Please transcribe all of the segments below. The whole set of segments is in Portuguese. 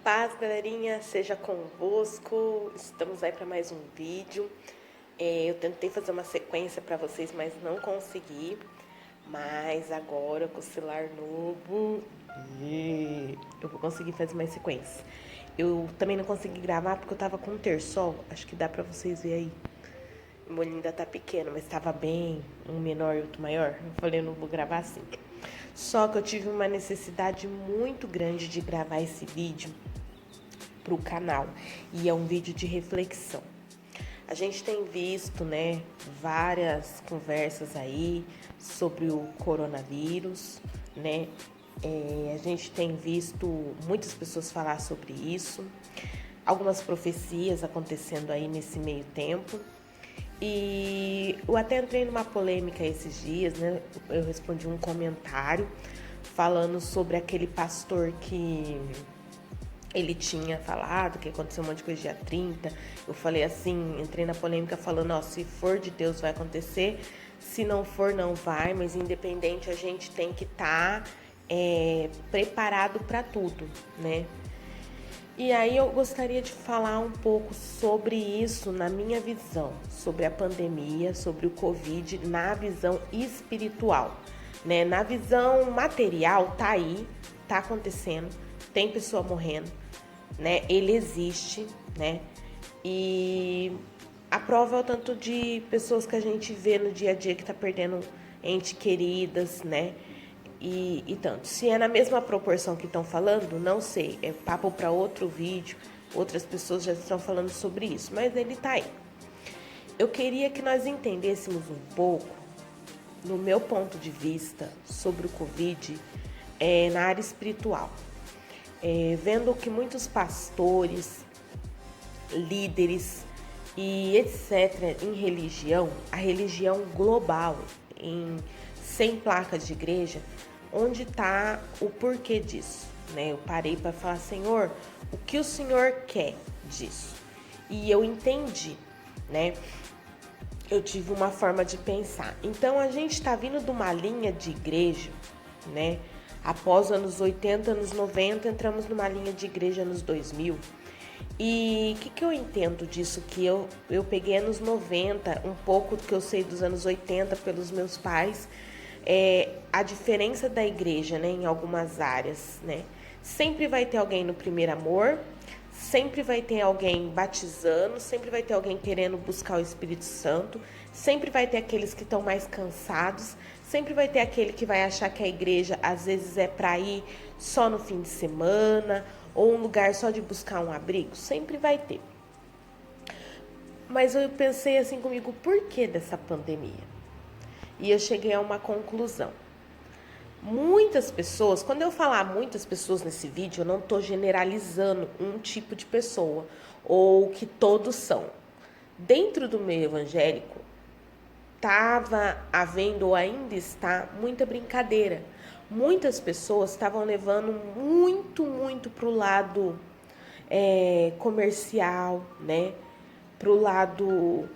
paz, galerinha, seja convosco. Estamos aí para mais um vídeo. Eu tentei fazer uma sequência para vocês, mas não consegui. Mas agora, com o celular novo, eu vou conseguir fazer mais sequências. Eu também não consegui gravar porque eu tava com um terçol. Acho que dá para vocês verem aí. O molho ainda tá pequeno, mas estava bem, um menor e outro maior. Eu falei, eu não vou gravar assim. Só que eu tive uma necessidade muito grande de gravar esse vídeo pro canal. E é um vídeo de reflexão. A gente tem visto, né, várias conversas aí sobre o coronavírus, né? A gente tem visto muitas pessoas falar sobre isso. Algumas profecias acontecendo aí nesse meio tempo. E eu até entrei numa polêmica esses dias, né? Eu respondi um comentário falando sobre aquele pastor que ele tinha falado que aconteceu um monte de coisa dia 30. Eu falei assim, entrei na polêmica falando, ó, se for de Deus vai acontecer, se não for não vai, mas independente a gente tem que estar preparado para tudo, né? E aí eu gostaria de falar um pouco sobre isso na minha visão, sobre a pandemia, sobre o Covid, na visão espiritual, né? Na visão material, tá aí, tá acontecendo, tem pessoa morrendo, né? Ele existe, né? E a prova é o tanto de pessoas que a gente vê no dia a dia que tá perdendo entes queridas, né? E tanto. Se é na mesma proporção que estão falando, não sei. É papo para outro vídeo. Outras pessoas já estão falando sobre isso. Mas ele tá aí. Eu queria que nós entendêssemos um pouco, no meu ponto de vista, sobre o Covid na área espiritual. Vendo que muitos pastores, líderes e etc. em religião, a religião global, sem placas de igreja, onde está o porquê disso, né? Eu parei para falar, Senhor, o que o Senhor quer disso? E eu entendi, né? Eu tive uma forma de pensar. Então, a gente está vindo de uma linha de igreja, né? Após anos 80, anos 90, entramos numa linha de igreja anos 2000. E o que eu entendo disso? Que eu peguei anos 90, um pouco do que eu sei dos anos 80 pelos meus pais, a diferença da igreja, né, em algumas áreas, né? Sempre vai ter alguém no primeiro amor, sempre vai ter alguém batizando, sempre vai ter alguém querendo buscar o Espírito Santo, sempre vai ter aqueles que estão mais cansados, sempre vai ter aquele que vai achar que a igreja às vezes é para ir só no fim de semana ou um lugar só de buscar um abrigo, sempre vai ter. Mas eu pensei assim comigo, por que dessa pandemia? E eu cheguei a uma conclusão. Muitas pessoas, quando eu falar muitas pessoas nesse vídeo, eu não estou generalizando um tipo de pessoa ou que todos são. Dentro do meio evangélico, estava havendo ou ainda está muita brincadeira. Muitas pessoas estavam levando muito para o lado comercial, né? Para o lado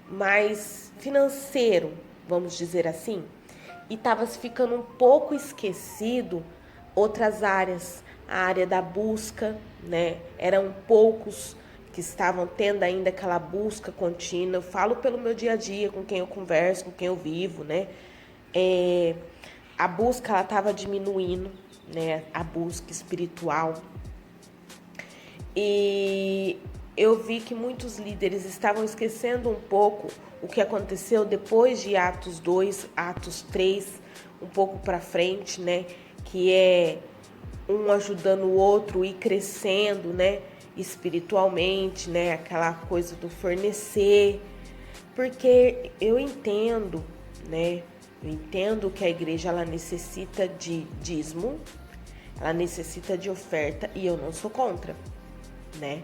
mais financeiro, vamos dizer assim, e estava ficando um pouco esquecido outras áreas, a área da busca, né? Eram poucos que estavam tendo ainda aquela busca contínua. Eu falo pelo meu dia a dia, com quem eu converso, com quem eu vivo, né? A busca, ela estava diminuindo, né? A busca espiritual. E eu vi que muitos líderes estavam esquecendo um pouco o que aconteceu depois de Atos 2, Atos 3, um pouco para frente, né? Que é um ajudando o outro e crescendo, né? Espiritualmente, né? Aquela coisa do fornecer. Porque eu entendo, né? Eu entendo que a igreja, ela necessita de dízimo, ela necessita de oferta e eu não sou contra, né?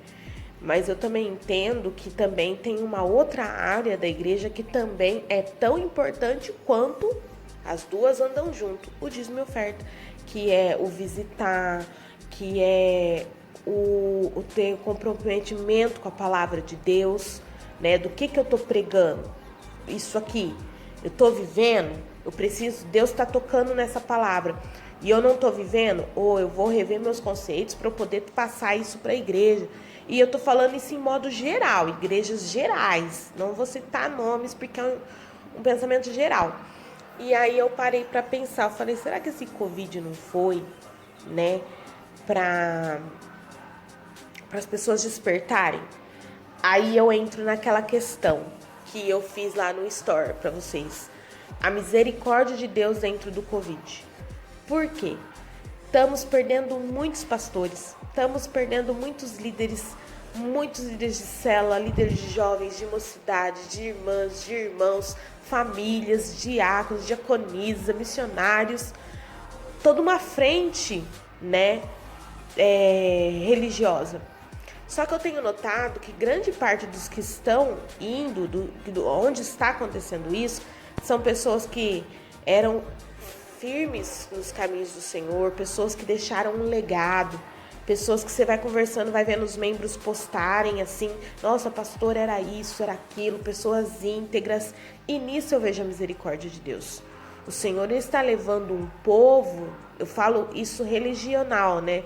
Mas eu também entendo que também tem uma outra área da igreja que também é tão importante quanto as duas andam junto, o dízimo e oferta, que é o visitar, que é o ter comprometimento com a palavra de Deus, né? Do que eu tô pregando? Isso aqui, eu tô vivendo, eu preciso, Deus tá tocando nessa palavra. e eu não tô vivendo, ou eu vou rever meus conceitos para eu poder passar isso para a igreja. E eu tô falando isso em modo geral, igrejas gerais. Não vou citar nomes porque é um pensamento geral. E aí eu parei para pensar, eu falei, será que esse Covid não foi, né, para as pessoas despertarem? Aí eu entro naquela questão que eu fiz lá no Store para vocês. A misericórdia de Deus dentro do Covid. Por quê? Estamos perdendo muitos pastores, estamos perdendo muitos líderes de célula, líderes de jovens, de mocidade, de irmãs, de irmãos, famílias, diáconos, diaconisa, missionários, toda uma frente, né, religiosa. Só que eu tenho notado que grande parte dos que estão indo, onde está acontecendo isso, são pessoas que eram firmes nos caminhos do Senhor, pessoas que deixaram um legado, pessoas que você vai conversando, vai vendo os membros postarem assim, nossa, pastor, era isso, era aquilo, pessoas íntegras, e nisso eu vejo a misericórdia de Deus. O Senhor está levando um povo, eu falo isso religional, né?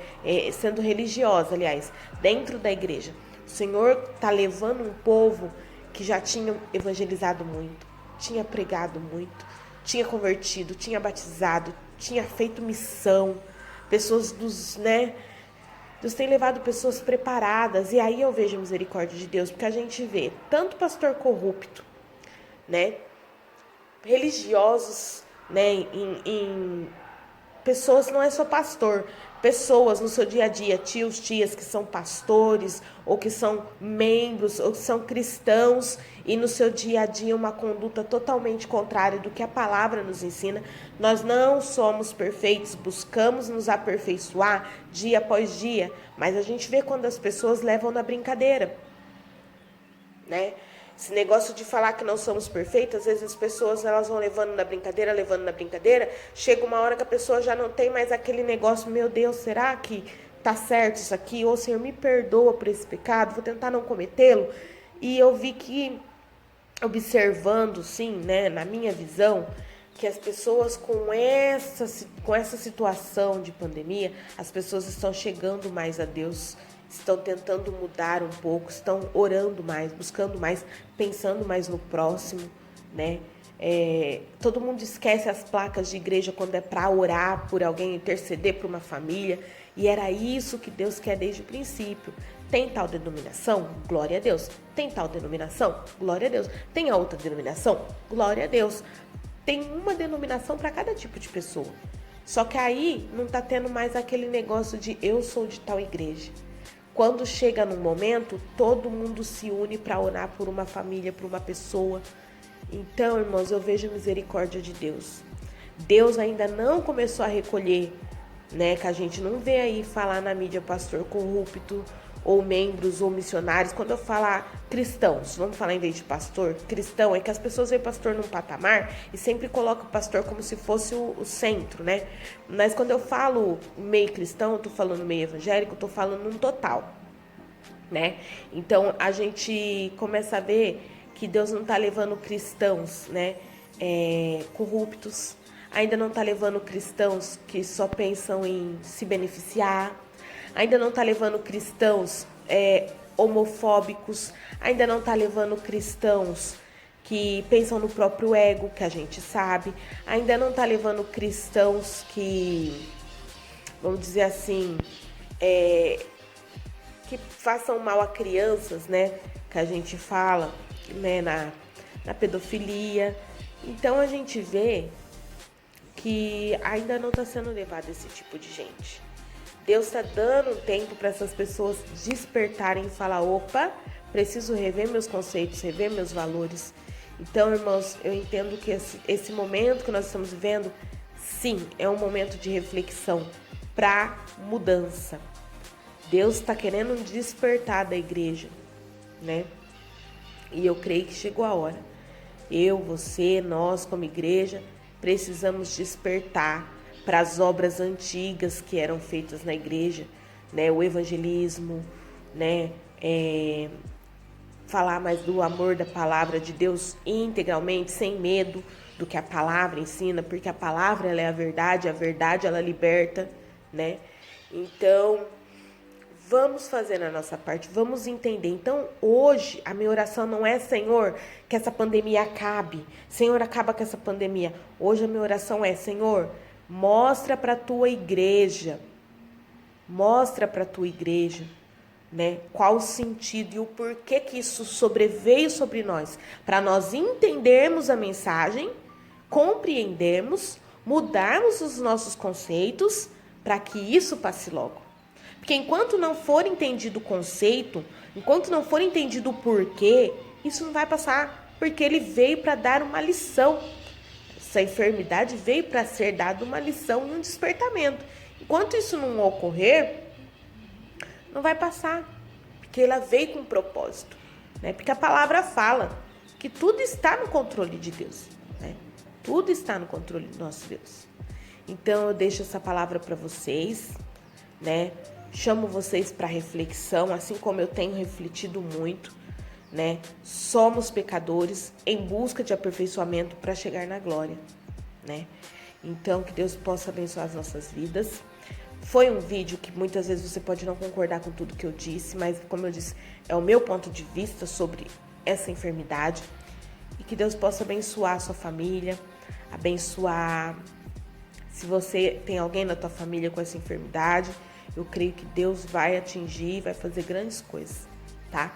Sendo religiosa, aliás, dentro da igreja. O Senhor está levando um povo que já tinha evangelizado muito, tinha pregado muito, tinha convertido, tinha batizado, tinha feito missão, pessoas Deus tem levado pessoas preparadas, e aí eu vejo a misericórdia de Deus, porque a gente vê tanto pastor corrupto, né, religiosos, né, em pessoas, não é só pastor, pessoas no seu dia a dia, tios, tias que são pastores, ou que são membros, ou que são cristãos, e no seu dia a dia uma conduta totalmente contrária do que a palavra nos ensina. Nós não somos perfeitos, buscamos nos aperfeiçoar dia após dia, mas a gente vê quando as pessoas levam na brincadeira, né? Esse negócio de falar que não somos perfeitos, às vezes as pessoas elas vão levando na brincadeira, chega uma hora que a pessoa já não tem mais aquele negócio, meu Deus, será que tá certo isso aqui? Ou Senhor, me perdoa por esse pecado, vou tentar não cometê-lo. E eu vi que, observando, sim, né, na minha visão, que as pessoas com essa situação de pandemia, as pessoas estão chegando mais a Deus, estão tentando mudar um pouco, estão orando mais, buscando mais, pensando mais no próximo, né? Todo mundo esquece as placas de igreja quando é para orar por alguém, interceder por uma família, e era isso que Deus quer desde o princípio. Tem tal denominação? Glória a Deus. Tem tal denominação? Glória a Deus. Tem a outra denominação? Glória a Deus. Tem uma denominação para cada tipo de pessoa. Só que aí não tá tendo mais aquele negócio de eu sou de tal igreja. Quando chega num momento, todo mundo se une para orar por uma família, por uma pessoa. Então, irmãos, eu vejo a misericórdia de Deus. Deus ainda não começou a recolher, né? Que a gente não vê aí falar na mídia pastor corrupto, ou membros, ou missionários. Quando eu falar cristãos, vamos falar em vez de pastor, cristão, é que as pessoas veem pastor num patamar e sempre colocam o pastor como se fosse o centro, né? Mas quando eu falo meio cristão, eu tô falando meio evangélico, eu tô falando num total, né? Então, a gente começa a ver que Deus não tá levando cristãos, né, corruptos, ainda não tá levando cristãos que só pensam em se beneficiar, ainda não está levando cristãos homofóbicos, ainda não está levando cristãos que pensam no próprio ego, que a gente sabe, ainda não está levando cristãos que, vamos dizer assim, que façam mal a crianças, né, que a gente fala, né, na pedofilia. Então a gente vê que ainda não está sendo levado esse tipo de gente. Deus está dando um tempo para essas pessoas despertarem e falar, opa, preciso rever meus conceitos, rever meus valores. Então, irmãos, eu entendo que esse momento que nós estamos vivendo, sim, é um momento de reflexão para mudança. Deus está querendo despertar da igreja, né? E eu creio que chegou a hora. Eu, você, nós como igreja, precisamos despertar para as obras antigas que eram feitas na igreja, né? O evangelismo, né? Falar mais do amor da palavra de Deus integralmente, sem medo, do que a palavra ensina, porque a palavra ela é a verdade ela liberta, né? Então, vamos fazer a nossa parte, vamos entender. Então, hoje, a minha oração não é, Senhor, que essa pandemia acabe. Senhor, acaba com essa pandemia. Hoje a minha oração é, Senhor, mostra para a tua igreja, né, qual o sentido e o porquê que isso sobreveio sobre nós, para nós entendermos a mensagem, compreendermos, mudarmos os nossos conceitos, para que isso passe logo. Porque enquanto não for entendido o conceito, enquanto não for entendido o porquê, isso não vai passar, porque ele veio para dar uma lição. Essa enfermidade veio para ser dada uma lição e um despertamento. Enquanto isso não ocorrer, não vai passar, porque ela veio com um propósito, né? Porque a palavra fala que tudo está no controle de Deus, né? Tudo está no controle do nosso Deus. Então eu deixo essa palavra para vocês, né? Chamo vocês para reflexão, assim como eu tenho refletido muito, né? Somos pecadores em busca de aperfeiçoamento para chegar na glória, né? Então que Deus possa abençoar as nossas vidas. Foi um vídeo que muitas vezes você pode não concordar com tudo que eu disse, mas como eu disse, é o meu ponto de vista sobre essa enfermidade. E que Deus possa abençoar a sua família, abençoar. Se você tem alguém na tua família com essa enfermidade, eu creio que Deus vai atingir, vai fazer grandes coisas, tá?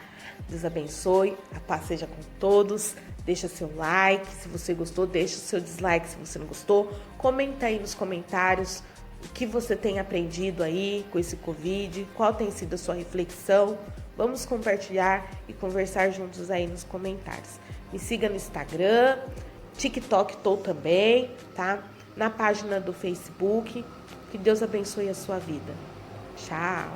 Deus abençoe, a paz seja com todos. Deixa seu like, se você gostou, deixa o seu dislike se você não gostou. Comenta aí nos comentários o que você tem aprendido aí com esse Covid, qual tem sido a sua reflexão. Vamos compartilhar e conversar juntos aí nos comentários. Me siga no Instagram, TikTok estou também, tá? Na página do Facebook. Que Deus abençoe a sua vida. Tchau!